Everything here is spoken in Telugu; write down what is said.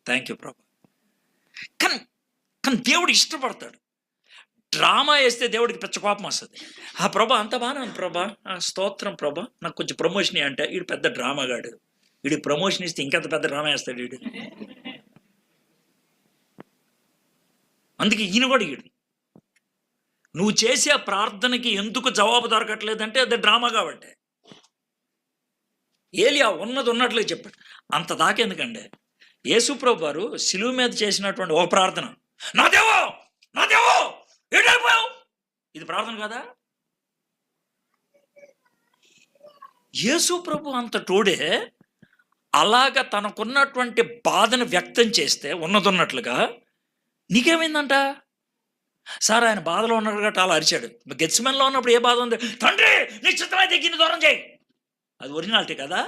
థ్యాంక్ యూ ప్రభా. కానీ కానీ దేవుడు ఇష్టపడతాడు. డ్రామా వేస్తే దేవుడికి పెద్ద కోపం వస్తుంది. ఆ ప్రభా అంత బాగానే ఉంది ప్రభా, స్తోత్రం ప్రభా, నాకు కొంచెం ప్రమోషన్ అంటే వీడు పెద్ద డ్రామాగాడు, వీడికి ప్రమోషన్ ఇస్తే ఇంకెంత పెద్ద డ్రామా వేస్తాడు వీడు. అందుకే ఈయన కూడా వీడు నువ్వు చేసే ప్రార్థనకి ఎందుకు జవాబు దొరకట్లేదంటే అది డ్రామా కాబట్టి. ఏలియా ఉన్నది ఉన్నట్లే చెప్పాడు. అంత దాకా ఎందుకండి, యేసుప్రభు వారు శిలువ మీద చేసినటువంటి ఓ ప్రార్థన, నా దేవో నా దేవో ఏడైపోయావు, ఇది ప్రార్థన కదా. యేసుప్రభు అంత తోడే అలాగ తనకున్నటువంటి బాధను వ్యక్తం చేస్తే ఉన్నదున్నట్లుగా నీకేమైందంట. సార్ ఆయన బాధలో ఉన్నాడు కాబట్టి అలా అరిచాడు. గెత్సేమనీలో ఉన్నప్పుడు ఏ బాధ ఉంది, తండ్రి నీ చిత్తమైతే గిన్నె దూరం చేయి, అది ఒరిజినాలిటీ కదా.